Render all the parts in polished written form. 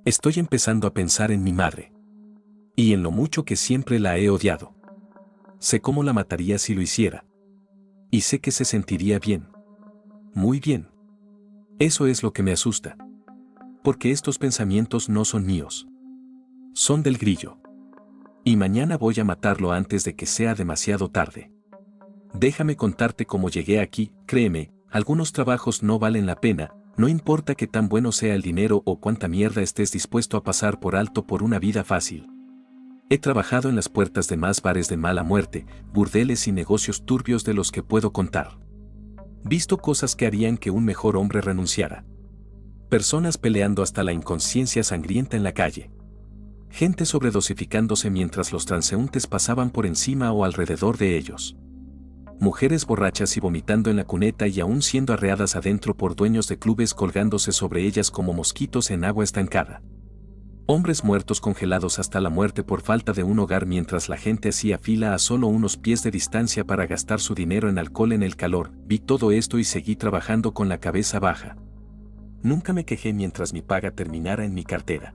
Estoy empezando a pensar en mi madre. Y en lo mucho que siempre la he odiado. Sé cómo la mataría si lo hiciera. Y sé que se sentiría bien. Muy bien. Eso es lo que me asusta. Porque estos pensamientos no son míos. Son del grillo. Y mañana voy a matarlo antes de que sea demasiado tarde. Déjame contarte cómo llegué aquí. Créeme, algunos trabajos no valen la pena, no importa qué tan bueno sea el dinero o cuánta mierda estés dispuesto a pasar por alto por una vida fácil. He trabajado en las puertas de más bares de mala muerte, burdeles y negocios turbios de los que puedo contar. Visto cosas que harían que un mejor hombre renunciara. Personas peleando hasta la inconsciencia sangrienta en la calle. Gente sobredosificándose mientras los transeúntes pasaban por encima o alrededor de ellos. Mujeres borrachas y vomitando en la cuneta y aún siendo arreadas adentro por dueños de clubes colgándose sobre ellas como mosquitos en agua estancada. Hombres muertos congelados hasta la muerte por falta de un hogar mientras la gente hacía fila a solo unos pies de distancia para gastar su dinero en alcohol en el calor. Vi todo esto y seguí trabajando con la cabeza baja. Nunca me quejé mientras mi paga terminara en mi cartera.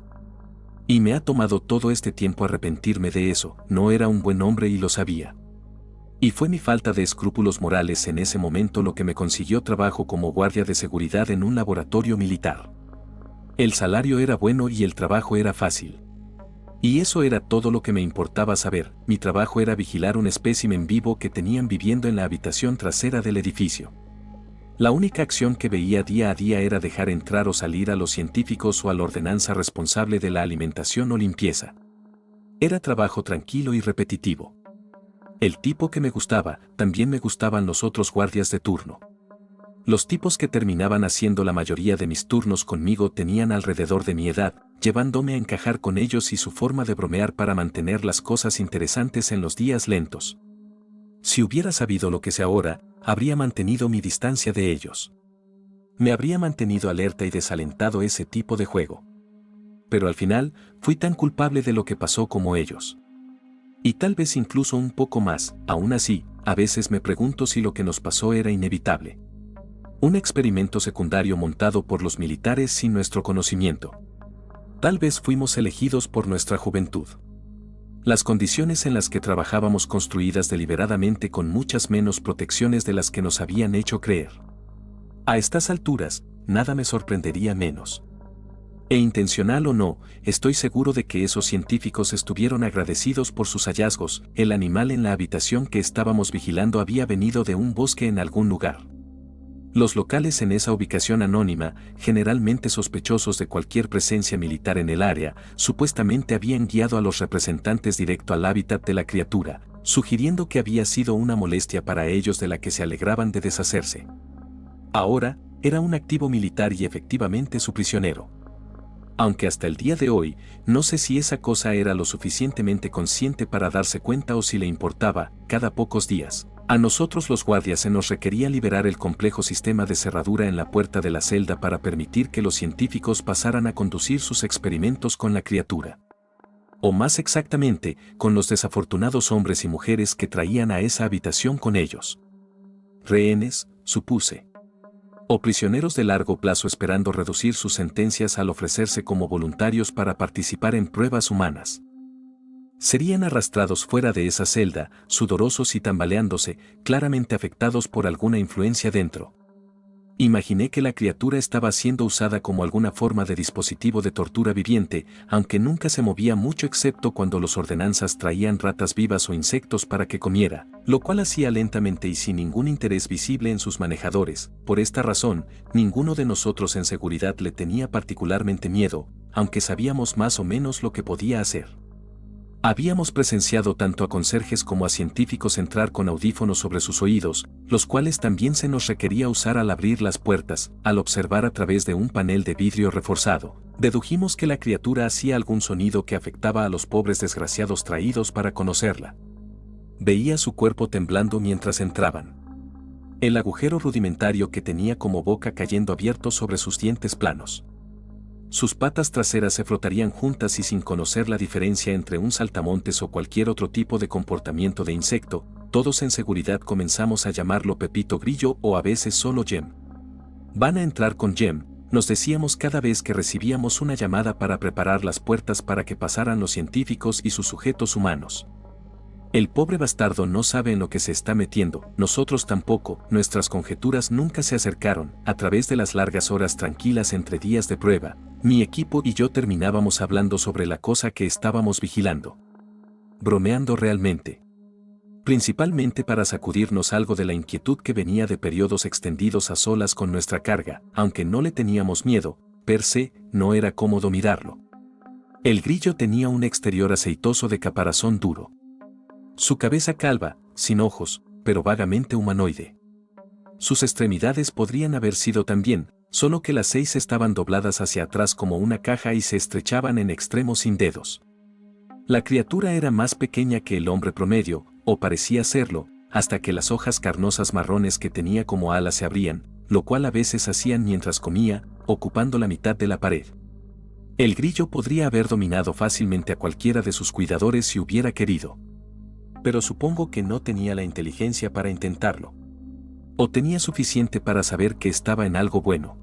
Y me ha tomado todo este tiempo arrepentirme de eso. No era un buen hombre y lo sabía. Y fue mi falta de escrúpulos morales en ese momento lo que me consiguió trabajo como guardia de seguridad en un laboratorio militar. El salario era bueno y el trabajo era fácil. Y eso era todo lo que me importaba saber. Mi trabajo era vigilar un espécimen vivo que tenían viviendo en la habitación trasera del edificio. La única acción que veía día a día era dejar entrar o salir a los científicos o a la ordenanza responsable de la alimentación o limpieza. Era trabajo tranquilo y repetitivo. El tipo que me gustaba, también me gustaban los otros guardias de turno. Los tipos que terminaban haciendo la mayoría de mis turnos conmigo tenían alrededor de mi edad, llevándome a encajar con ellos y su forma de bromear para mantener las cosas interesantes en los días lentos. Si hubiera sabido lo que sé ahora, habría mantenido mi distancia de ellos. Me habría mantenido alerta y desalentado ese tipo de juego. Pero al final, fui tan culpable de lo que pasó como ellos. Y tal vez incluso un poco más. Aún así, a veces me pregunto si lo que nos pasó era inevitable. Un experimento secundario montado por los militares sin nuestro conocimiento. Tal vez fuimos elegidos por nuestra juventud. Las condiciones en las que trabajábamos construidas deliberadamente con muchas menos protecciones de las que nos habían hecho creer. A estas alturas, nada me sorprendería menos. E intencional o no, estoy seguro de que esos científicos estuvieron agradecidos por sus hallazgos. El animal en la habitación que estábamos vigilando había venido de un bosque en algún lugar. Los locales en esa ubicación anónima, generalmente sospechosos de cualquier presencia militar en el área, supuestamente habían guiado a los representantes directo al hábitat de la criatura, sugiriendo que había sido una molestia para ellos de la que se alegraban de deshacerse. Ahora, era un activo militar y efectivamente su prisionero. Aunque hasta el día de hoy, no sé si esa cosa era lo suficientemente consciente para darse cuenta o si le importaba. Cada pocos días, a nosotros los guardias se nos requería liberar el complejo sistema de cerradura en la puerta de la celda para permitir que los científicos pasaran a conducir sus experimentos con la criatura. O más exactamente, con los desafortunados hombres y mujeres que traían a esa habitación con ellos. Rehenes, supuse. O prisioneros de largo plazo esperando reducir sus sentencias al ofrecerse como voluntarios para participar en pruebas humanas. Serían arrastrados fuera de esa celda, sudorosos y tambaleándose, claramente afectados por alguna influencia dentro. Imaginé que la criatura estaba siendo usada como alguna forma de dispositivo de tortura viviente, aunque nunca se movía mucho excepto cuando los ordenanzas traían ratas vivas o insectos para que comiera, lo cual hacía lentamente y sin ningún interés visible en sus manejadores. Por esta razón, ninguno de nosotros en seguridad le tenía particularmente miedo, aunque sabíamos más o menos lo que podía hacer. Habíamos presenciado tanto a conserjes como a científicos entrar con audífonos sobre sus oídos, los cuales también se nos requería usar al abrir las puertas. Al observar a través de un panel de vidrio reforzado, dedujimos que la criatura hacía algún sonido que afectaba a los pobres desgraciados traídos para conocerla. Veía su cuerpo temblando mientras entraban. El agujero rudimentario que tenía como boca cayendo abierto sobre sus dientes planos. Sus patas traseras se frotarían juntas y sin conocer la diferencia entre un saltamontes o cualquier otro tipo de comportamiento de insecto, todos en seguridad comenzamos a llamarlo Pepito Grillo o a veces solo Jem. Van a entrar con Jem, nos decíamos cada vez que recibíamos una llamada para preparar las puertas para que pasaran los científicos y sus sujetos humanos. El pobre bastardo no sabe en lo que se está metiendo, nosotros tampoco, nuestras conjeturas nunca se acercaron. A través de las largas horas tranquilas entre días de prueba, mi equipo y yo terminábamos hablando sobre la cosa que estábamos vigilando. Bromeando realmente. Principalmente para sacudirnos algo de la inquietud que venía de periodos extendidos a solas con nuestra carga, aunque no le teníamos miedo, per se, no era cómodo mirarlo. El grillo tenía un exterior aceitoso de caparazón duro. Su cabeza calva, sin ojos, pero vagamente humanoide. Sus extremidades podrían haber sido también, solo que las 6 estaban dobladas hacia atrás como una caja y se estrechaban en extremos sin dedos. La criatura era más pequeña que el hombre promedio, o parecía serlo, hasta que las hojas carnosas marrones que tenía como alas se abrían, lo cual a veces hacían mientras comía, ocupando la mitad de la pared. El grillo podría haber dominado fácilmente a cualquiera de sus cuidadores si hubiera querido. Pero supongo que no tenía la inteligencia para intentarlo. O tenía suficiente para saber que estaba en algo bueno.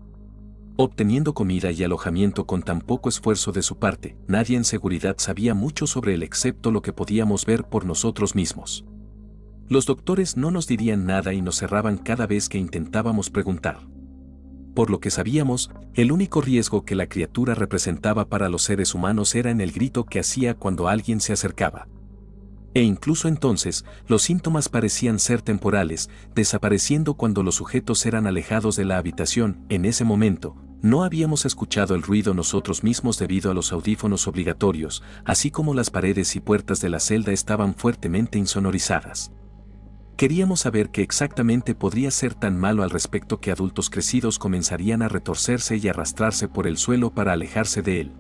Obteniendo comida y alojamiento con tan poco esfuerzo de su parte, nadie en seguridad sabía mucho sobre él excepto lo que podíamos ver por nosotros mismos. Los doctores no nos dirían nada y nos cerraban cada vez que intentábamos preguntar. Por lo que sabíamos, el único riesgo que la criatura representaba para los seres humanos era en el grito que hacía cuando alguien se acercaba. E incluso entonces, los síntomas parecían ser temporales, desapareciendo cuando los sujetos eran alejados de la habitación. En ese momento, no habíamos escuchado el ruido nosotros mismos debido a los audífonos obligatorios, así como las paredes y puertas de la celda estaban fuertemente insonorizadas. Queríamos saber qué exactamente podría ser tan malo al respecto que adultos crecidos comenzarían a retorcerse y arrastrarse por el suelo para alejarse de él.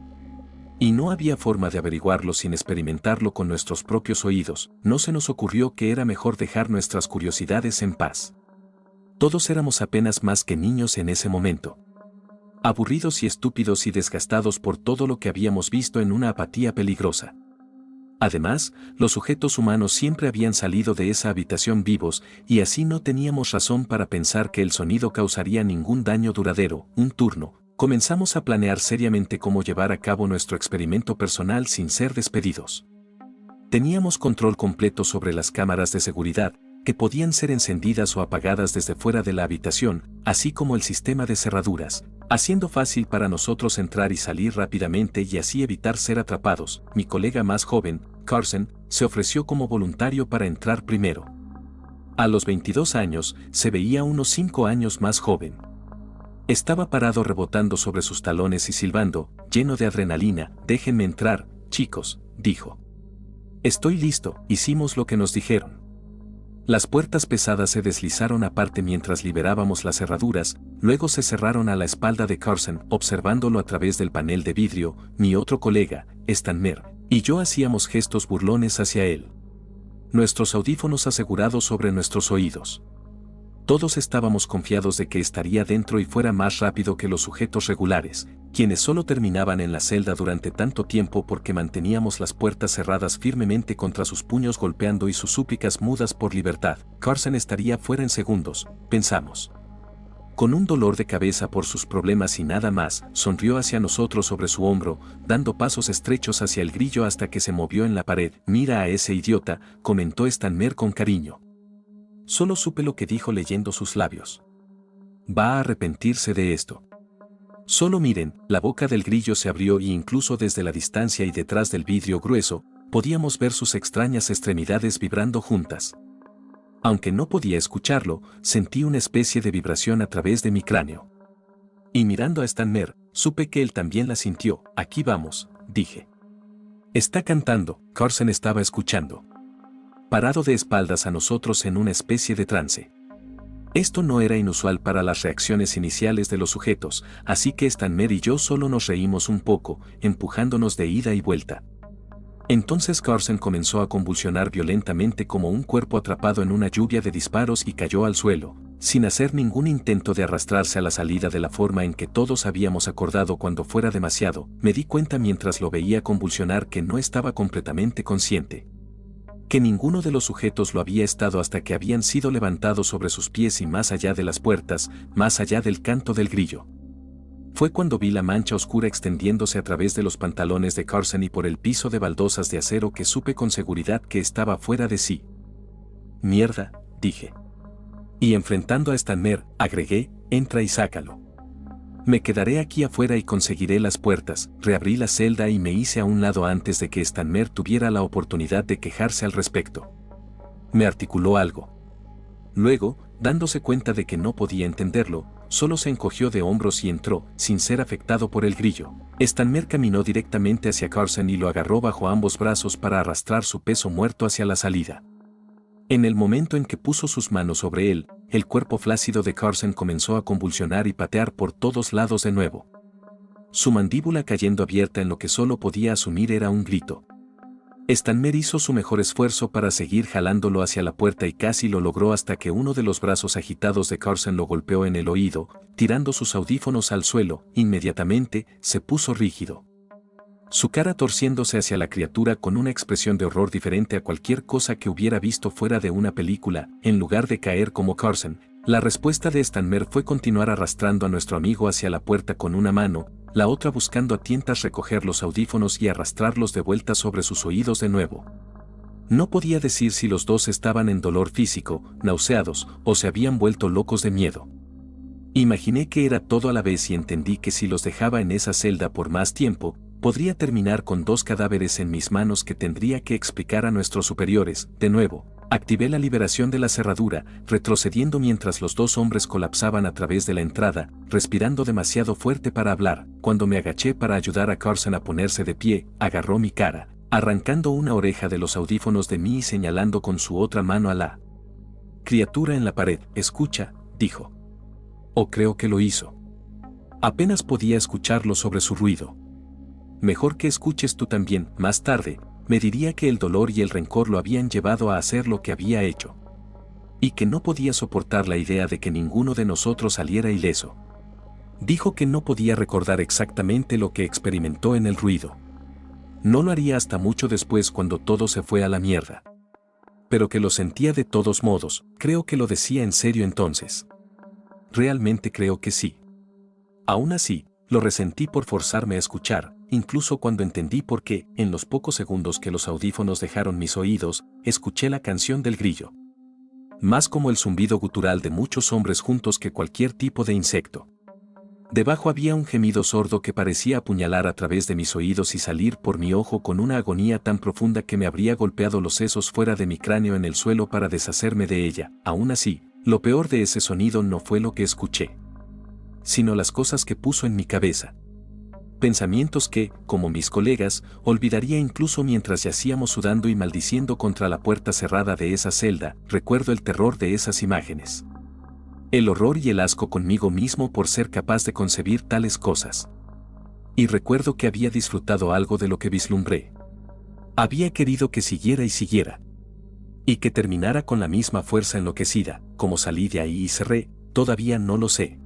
Y no había forma de averiguarlo sin experimentarlo con nuestros propios oídos. No se nos ocurrió que era mejor dejar nuestras curiosidades en paz. Todos éramos apenas más que niños en ese momento. Aburridos y estúpidos y desgastados por todo lo que habíamos visto en una apatía peligrosa. Además, los sujetos humanos siempre habían salido de esa habitación vivos y así no teníamos razón para pensar que el sonido causaría ningún daño duradero. Un turno. Comenzamos a planear seriamente cómo llevar a cabo nuestro experimento personal sin ser despedidos. Teníamos control completo sobre las cámaras de seguridad, que podían ser encendidas o apagadas desde fuera de la habitación, así como el sistema de cerraduras, haciendo fácil para nosotros entrar y salir rápidamente y así evitar ser atrapados. Mi colega más joven, Carson, se ofreció como voluntario para entrar primero. A los 22 años, se veía unos 5 años más joven. Estaba parado rebotando sobre sus talones y silbando, lleno de adrenalina. «Déjenme entrar, chicos», dijo. «Estoy listo», hicimos lo que nos dijeron. Las puertas pesadas se deslizaron aparte mientras liberábamos las cerraduras, luego se cerraron a la espalda de Carson. Observándolo a través del panel de vidrio, mi otro colega, Stanmer, y yo hacíamos gestos burlones hacia él. Nuestros audífonos asegurados sobre nuestros oídos. Todos estábamos confiados de que estaría dentro y fuera más rápido que los sujetos regulares, quienes solo terminaban en la celda durante tanto tiempo porque manteníamos las puertas cerradas firmemente contra sus puños golpeando y sus súplicas mudas por libertad. Carson estaría fuera en segundos, pensamos. Con un dolor de cabeza por sus problemas y nada más, sonrió hacia nosotros sobre su hombro, dando pasos estrechos hacia el grillo hasta que se movió en la pared. «Mira a ese idiota», comentó Stanmer con cariño. Solo supe lo que dijo leyendo sus labios. Va a arrepentirse de esto. Solo miren, la boca del grillo se abrió y incluso desde la distancia y detrás del vidrio grueso, podíamos ver sus extrañas extremidades vibrando juntas. Aunque no podía escucharlo, sentí una especie de vibración a través de mi cráneo. Y mirando a Stanmer, supe que él también la sintió. «Aquí vamos», dije. «Está cantando». Carson estaba escuchando, parado de espaldas a nosotros en una especie de trance. Esto no era inusual para las reacciones iniciales de los sujetos, así que Stanmer y yo solo nos reímos un poco, empujándonos de ida y vuelta. Entonces Carson comenzó a convulsionar violentamente como un cuerpo atrapado en una lluvia de disparos y cayó al suelo, sin hacer ningún intento de arrastrarse a la salida de la forma en que todos habíamos acordado cuando fuera demasiado. Me di cuenta mientras lo veía convulsionar que no estaba completamente consciente. Que ninguno de los sujetos lo había estado hasta que habían sido levantados sobre sus pies y más allá de las puertas, más allá del canto del grillo. Fue cuando vi la mancha oscura extendiéndose a través de los pantalones de Carson y por el piso de baldosas de acero que supe con seguridad que estaba fuera de sí. Mierda, dije. Y enfrentando a Stanmer, agregué, entra y sácalo. Me quedaré aquí afuera y conseguiré las puertas. Reabrí la celda y me hice a un lado antes de que Stanmer tuviera la oportunidad de quejarse al respecto. Me articuló algo. Luego, dándose cuenta de que no podía entenderlo, solo se encogió de hombros y entró, sin ser afectado por el grillo. Stanmer caminó directamente hacia Carson y lo agarró bajo ambos brazos para arrastrar su peso muerto hacia la salida. En el momento en que puso sus manos sobre él, el cuerpo flácido de Carson comenzó a convulsionar y patear por todos lados de nuevo. Su mandíbula cayendo abierta en lo que solo podía asumir era un grito. Stanmer hizo su mejor esfuerzo para seguir jalándolo hacia la puerta y casi lo logró hasta que uno de los brazos agitados de Carson lo golpeó en el oído, tirando sus audífonos al suelo. Inmediatamente, se puso rígido. Su cara torciéndose hacia la criatura con una expresión de horror diferente a cualquier cosa que hubiera visto fuera de una película. En lugar de caer como Carson, la respuesta de Stanmer fue continuar arrastrando a nuestro amigo hacia la puerta con una mano, la otra buscando a tientas recoger los audífonos y arrastrarlos de vuelta sobre sus oídos de nuevo. No podía decir si los dos estaban en dolor físico, nauseados, o se habían vuelto locos de miedo. Imaginé que era todo a la vez y entendí que si los dejaba en esa celda por más tiempo, podría terminar con dos cadáveres en mis manos que tendría que explicar a nuestros superiores. De nuevo, activé la liberación de la cerradura, retrocediendo mientras los dos hombres colapsaban a través de la entrada, respirando demasiado fuerte para hablar. Cuando me agaché para ayudar a Carson a ponerse de pie, agarró mi cara, arrancando una oreja de los audífonos de mí y señalando con su otra mano a la criatura en la pared. Escucha, dijo. O creo que lo hizo. Apenas podía escucharlo sobre su ruido. Mejor que escuches tú también. Más tarde, me diría que el dolor y el rencor lo habían llevado a hacer lo que había hecho. Y que no podía soportar la idea de que ninguno de nosotros saliera ileso. Dijo que no podía recordar exactamente lo que experimentó en el ruido. No lo haría hasta mucho después cuando todo se fue a la mierda. Pero que lo sentía de todos modos. Creo que lo decía en serio entonces. Realmente creo que sí. Aún así, lo resentí por forzarme a escuchar, incluso cuando entendí por qué. En los pocos segundos que los audífonos dejaron mis oídos, escuché la canción del grillo. Más como el zumbido gutural de muchos hombres juntos que cualquier tipo de insecto. Debajo había un gemido sordo que parecía apuñalar a través de mis oídos y salir por mi ojo con una agonía tan profunda que me habría golpeado los sesos fuera de mi cráneo en el suelo para deshacerme de ella. Aún así, lo peor de ese sonido no fue lo que escuché, sino las cosas que puso en mi cabeza. Pensamientos que, como mis colegas, olvidaría incluso mientras yacíamos sudando y maldiciendo contra la puerta cerrada de esa celda. Recuerdo el terror de esas imágenes. El horror y el asco conmigo mismo por ser capaz de concebir tales cosas. Y recuerdo que había disfrutado algo de lo que vislumbré. Había querido que siguiera y siguiera. Y que terminara con la misma fuerza enloquecida. Como salí de ahí y cerré, todavía no lo sé.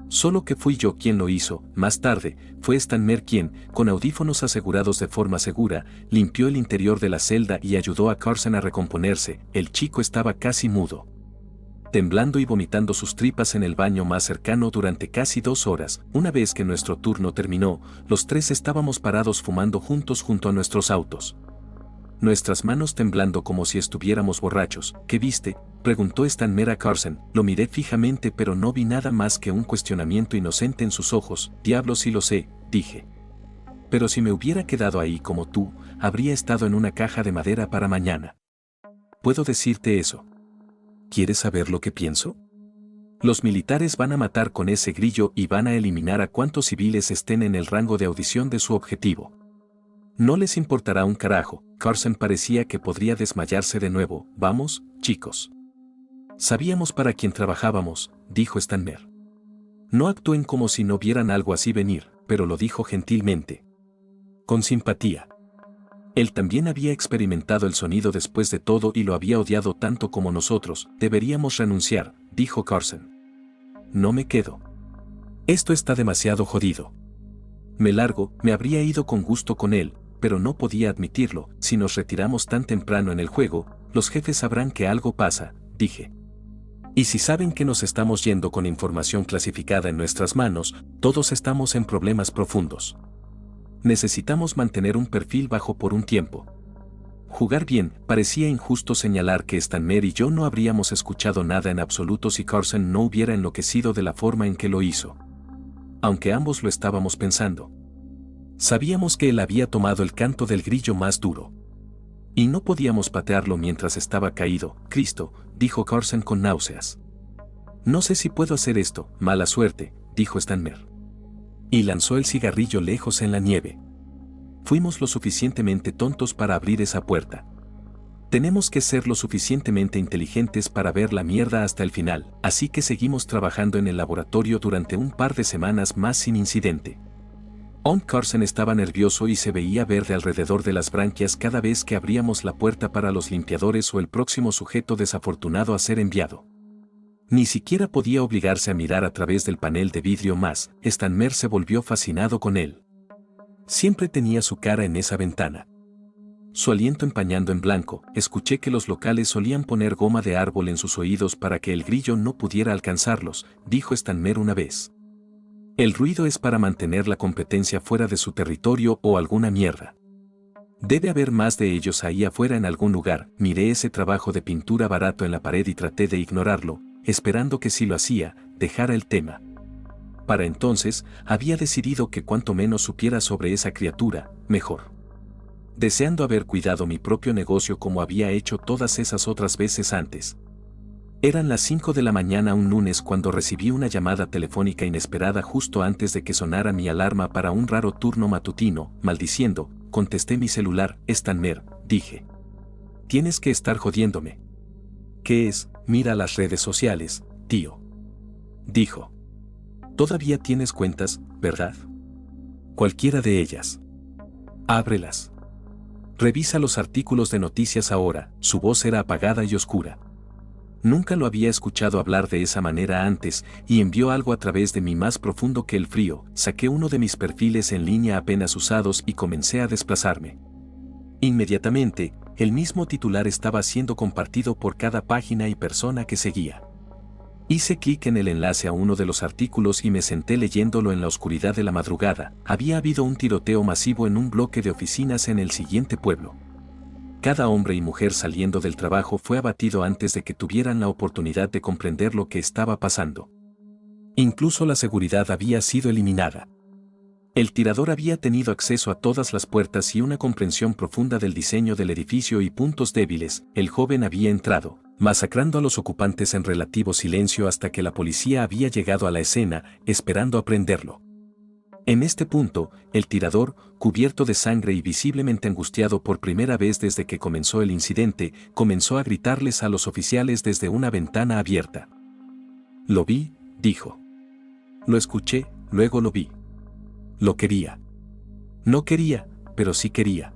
Solo que fui yo quien lo hizo. Más tarde, fue Stanmer quien, con audífonos asegurados de forma segura, limpió el interior de la celda y ayudó a Carson a recomponerse. El chico estaba casi mudo, temblando y vomitando sus tripas en el baño más cercano durante casi 2 horas. Una vez que nuestro turno terminó, los tres estábamos parados fumando juntos junto a nuestros autos. Nuestras manos temblando como si estuviéramos borrachos. ¿Qué viste?, preguntó Stanmer a Carson. Lo miré fijamente pero no vi nada más que un cuestionamiento inocente en sus ojos. Diablos si lo sé, dije. Pero si me hubiera quedado ahí como tú, habría estado en una caja de madera para mañana. ¿Puedo decirte eso? ¿Quieres saber lo que pienso? Los militares van a matar con ese grillo y van a eliminar a cuantos civiles estén en el rango de audición de su objetivo. No les importará un carajo. Carson parecía que podría desmayarse de nuevo. Vamos, chicos. Sabíamos para quién trabajábamos, dijo Stanmer. No actúen como si no vieran algo así venir, pero lo dijo gentilmente. Con simpatía. Él también había experimentado el sonido después de todo y lo había odiado tanto como nosotros. Deberíamos renunciar, dijo Carson. No me quedo. Esto está demasiado jodido. Me largo. Me habría ido con gusto con él, pero no podía admitirlo. Si nos retiramos tan temprano en el juego, los jefes sabrán que algo pasa, dije. Y si saben que nos estamos yendo con información clasificada en nuestras manos, todos estamos en problemas profundos. Necesitamos mantener un perfil bajo por un tiempo. Jugar bien, parecía injusto señalar que Stanmer y yo no habríamos escuchado nada en absoluto si Carson no hubiera enloquecido de la forma en que lo hizo. Aunque ambos lo estábamos pensando. Sabíamos que él había tomado el canto del grillo más duro. Y no podíamos patearlo mientras estaba caído. Cristo, dijo Carson con náuseas. No sé si puedo hacer esto, mala suerte, dijo Stanmer. Y lanzó el cigarrillo lejos en la nieve. Fuimos lo suficientemente tontos para abrir esa puerta. Tenemos que ser lo suficientemente inteligentes para ver la mierda hasta el final, así que seguimos trabajando en el laboratorio durante un par de semanas más sin incidente. Carson estaba nervioso y se veía verde alrededor de las branquias cada vez que abríamos la puerta para los limpiadores o el próximo sujeto desafortunado a ser enviado. Ni siquiera podía obligarse a mirar a través del panel de vidrio más. Stanmer se volvió fascinado con él. Siempre tenía su cara en esa ventana. Su aliento empañando en blanco. Escuché que los locales solían poner goma de árbol en sus oídos para que el grillo no pudiera alcanzarlos, dijo Stanmer una vez. El ruido es para mantener la competencia fuera de su territorio o alguna mierda. Debe haber más de ellos ahí afuera en algún lugar. Miré ese trabajo de pintura barato en la pared y traté de ignorarlo, esperando que si lo hacía, dejara el tema. Para entonces, había decidido que cuanto menos supiera sobre esa criatura, mejor. Deseando haber cuidado mi propio negocio como había hecho todas esas otras veces antes. Eran las 5 de la mañana un lunes cuando recibí una llamada telefónica inesperada justo antes de que sonara mi alarma para un raro turno matutino. Maldiciendo, contesté mi celular. Stanmer, dije. Tienes que estar jodiéndome. ¿Qué es? Mira las redes sociales, tío. Dijo. Todavía tienes cuentas, ¿verdad? Cualquiera de ellas. Ábrelas. Revisa los artículos de noticias ahora. Su voz era apagada y oscura. Nunca lo había escuchado hablar de esa manera antes, y envió algo a través de mí más profundo que el frío. Saqué uno de mis perfiles en línea apenas usados y comencé a desplazarme. Inmediatamente, el mismo titular estaba siendo compartido por cada página y persona que seguía. Hice clic en el enlace a uno de los artículos y me senté leyéndolo en la oscuridad de la madrugada. Había habido un tiroteo masivo en un bloque de oficinas en el siguiente pueblo. Cada hombre y mujer saliendo del trabajo fue abatido antes de que tuvieran la oportunidad de comprender lo que estaba pasando. Incluso la seguridad había sido eliminada. El tirador había tenido acceso a todas las puertas y una comprensión profunda del diseño del edificio y puntos débiles. El joven había entrado, masacrando a los ocupantes en relativo silencio hasta que la policía había llegado a la escena, esperando aprenderlo. En este punto, el tirador, cubierto de sangre y visiblemente angustiado por primera vez desde que comenzó el incidente, comenzó a gritarles a los oficiales desde una ventana abierta. Lo vi, dijo. Lo escuché, luego lo vi. Lo quería. No quería, pero sí quería.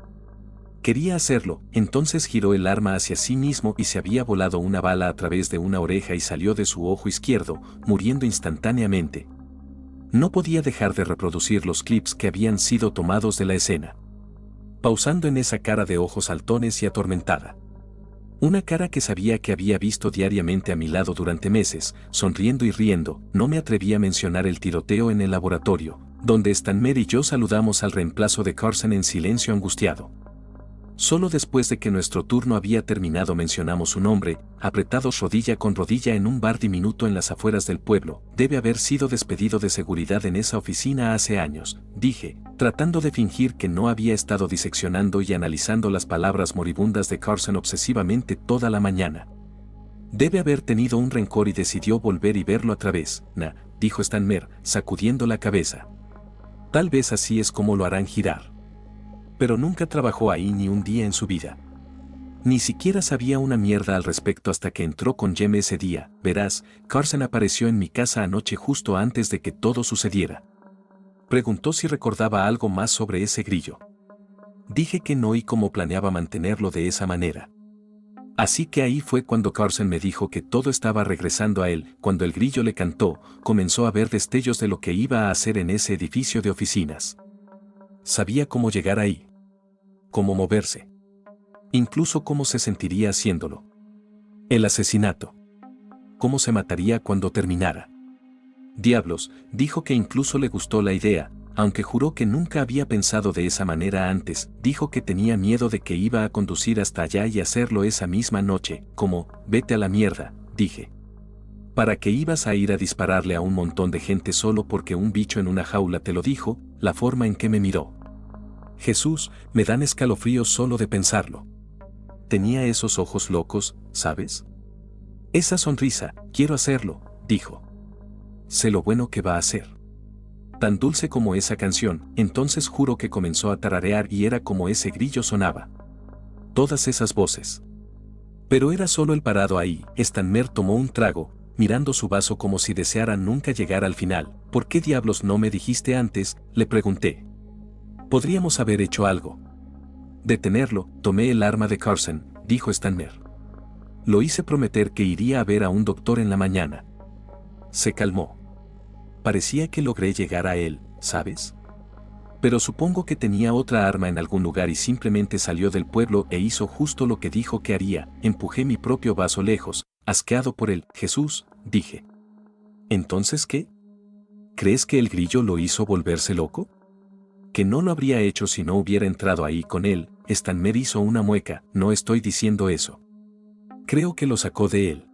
Quería hacerlo. Entonces giró el arma hacia sí mismo y se había volado una bala a través de una oreja y salió de su ojo izquierdo, muriendo instantáneamente. No podía dejar de reproducir los clips que habían sido tomados de la escena. Pausando en esa cara de ojos saltones y atormentada. Una cara que sabía que había visto diariamente a mi lado durante meses, sonriendo y riendo. No me atreví a mencionar el tiroteo en el laboratorio, donde Stanmer y yo saludamos al reemplazo de Carson en silencio angustiado. Solo después de que nuestro turno había terminado mencionamos su nombre, apretados rodilla con rodilla en un bar diminuto en las afueras del pueblo. Debe haber sido despedido de seguridad en esa oficina hace años, dije, tratando de fingir que no había estado diseccionando y analizando las palabras moribundas de Carson obsesivamente toda la mañana. Debe haber tenido un rencor y decidió volver y verlo otra vez, dijo Stanmer, sacudiendo la cabeza. Tal vez así es como lo harán girar. Pero nunca trabajó ahí ni un día en su vida. Ni siquiera sabía una mierda al respecto hasta que entró con Jem ese día. Verás, Carson apareció en mi casa anoche justo antes de que todo sucediera. Preguntó si recordaba algo más sobre ese grillo. Dije que no y cómo planeaba mantenerlo de esa manera. Así que ahí fue cuando Carson me dijo que todo estaba regresando a él. Cuando el grillo le cantó, comenzó a ver destellos de lo que iba a hacer en ese edificio de oficinas. Sabía cómo llegar ahí. Cómo moverse. Incluso cómo se sentiría haciéndolo. El asesinato. cómo se mataría cuando terminara. Diablos, dijo que incluso le gustó la idea, aunque juró que nunca había pensado de esa manera antes. Dijo que tenía miedo de que iba a conducir hasta allá y hacerlo esa misma noche. Como, vete a la mierda, dije. ¿Para qué ibas a ir a dispararle a un montón de gente solo porque un bicho en una jaula te lo dijo? La forma en que me miró. Jesús, me dan escalofríos solo de pensarlo. Tenía esos ojos locos, ¿sabes? Esa sonrisa, quiero hacerlo, dijo. Sé lo bueno que va a hacer. Tan dulce como esa canción. Entonces juro que comenzó a tararear y era como ese grillo sonaba. Todas esas voces. Pero era solo el parado ahí. Stanmer tomó un trago, mirando su vaso como si deseara nunca llegar al final. ¿Por qué diablos no me dijiste antes?, le pregunté. Podríamos haber hecho algo. Detenerlo. Tomé el arma de Carson, dijo Stanmer. Lo hice prometer que iría a ver a un doctor en la mañana. Se calmó. Parecía que logré llegar a él, ¿sabes? Pero supongo que tenía otra arma en algún lugar y simplemente salió del pueblo e hizo justo lo que dijo que haría. Empujé mi propio vaso lejos, asqueado por él. Jesús, dije. ¿Entonces qué? ¿Crees que el grillo lo hizo volverse loco? Que no lo habría hecho si no hubiera entrado ahí con él. Stanmer hizo una mueca. No estoy diciendo eso. Creo que lo sacó de él.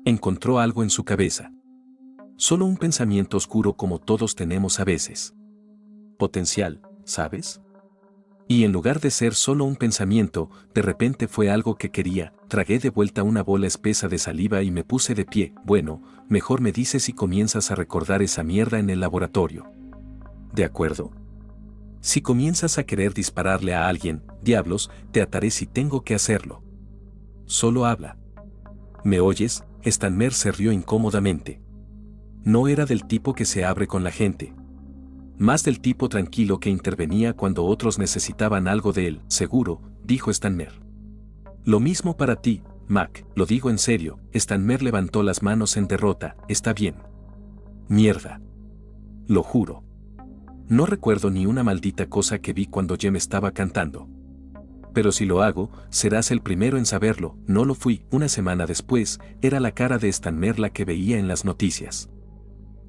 Encontró algo en su cabeza. Solo un pensamiento oscuro como todos tenemos a veces. Potencial, ¿sabes? Y en lugar de ser solo un pensamiento, de repente fue algo que quería. Tragué de vuelta una bola espesa de saliva y me puse de pie. Bueno, mejor me dices si comienzas a recordar esa mierda en el laboratorio. ¿De acuerdo? Si comienzas a querer dispararle a alguien, diablos, te ataré si tengo que hacerlo. Solo habla. ¿Me oyes? Stanmer se rió incómodamente. No era del tipo que se abre con la gente. Más del tipo tranquilo que intervenía cuando otros necesitaban algo de él. Seguro, dijo Stanmer. Lo mismo para ti, Mac, lo digo en serio. Stanmer levantó las manos en derrota. Está bien. Mierda. Lo juro. No recuerdo ni una maldita cosa que vi cuando Jem estaba cantando. Pero si lo hago, serás el primero en saberlo. No lo fui. Una semana después, era la cara de Stanmer la que veía en las noticias.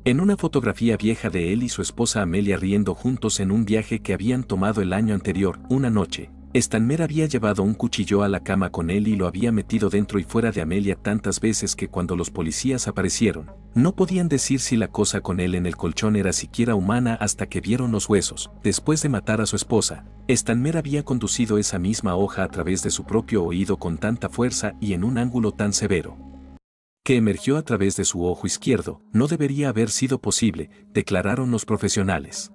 En una fotografía vieja de él y su esposa Amelia riendo juntos en un viaje que habían tomado el año anterior. Una noche, Stanmer había llevado un cuchillo a la cama con él y lo había metido dentro y fuera de Amelia tantas veces que cuando los policías aparecieron, no podían decir si la cosa con él en el colchón era siquiera humana hasta que vieron los huesos. Después de matar a su esposa, Stanmer había conducido esa misma hoja a través de su propio oído con tanta fuerza y en un ángulo tan severo que emergió a través de su ojo izquierdo. No debería haber sido posible, declararon los profesionales.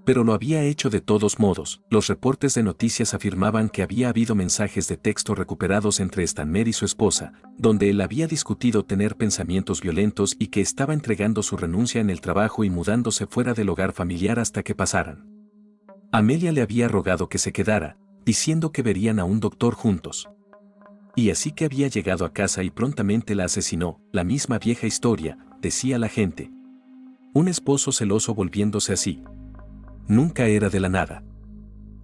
Pero lo había hecho de todos modos. Los reportes de noticias afirmaban que había habido mensajes de texto recuperados entre Stanmer y su esposa, donde él había discutido tener pensamientos violentos y que estaba entregando su renuncia en el trabajo y mudándose fuera del hogar familiar hasta que pasaran. Amelia le había rogado que se quedara, diciendo que verían a un doctor juntos. Y así que había llegado a casa y prontamente la asesinó. La misma vieja historia, decía la gente. Un esposo celoso volviéndose así. Nunca era de la nada.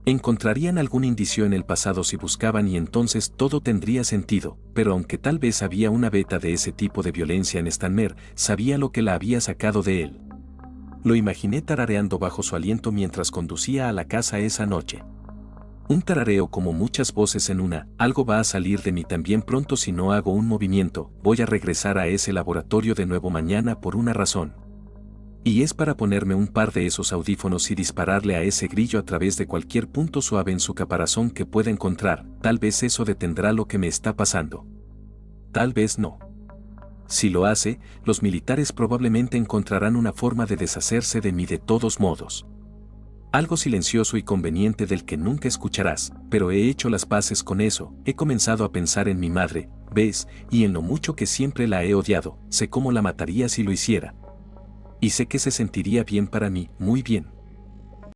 Encontrarían algún indicio en el pasado si buscaban y entonces todo tendría sentido, pero aunque tal vez había una veta de ese tipo de violencia en Stanmer, sabía lo que la había sacado de él. Lo imaginé tarareando bajo su aliento mientras conducía a la casa esa noche. Un tarareo como muchas voces en una. Algo va a salir de mí también pronto si no hago un movimiento. Voy a regresar a ese laboratorio de nuevo mañana por una razón. Y es para ponerme un par de esos audífonos y dispararle a ese grillo a través de cualquier punto suave en su caparazón que pueda encontrar. Tal vez eso detendrá lo que me está pasando. Tal vez no. Si lo hace, los militares probablemente encontrarán una forma de deshacerse de mí de todos modos. Algo silencioso y conveniente del que nunca escucharás, pero he hecho las paces con eso. He comenzado a pensar en mi madre, ¿ves? Y en lo mucho que siempre la he odiado. Sé cómo la mataría si lo hiciera. Y sé que se sentiría bien para mí, muy bien.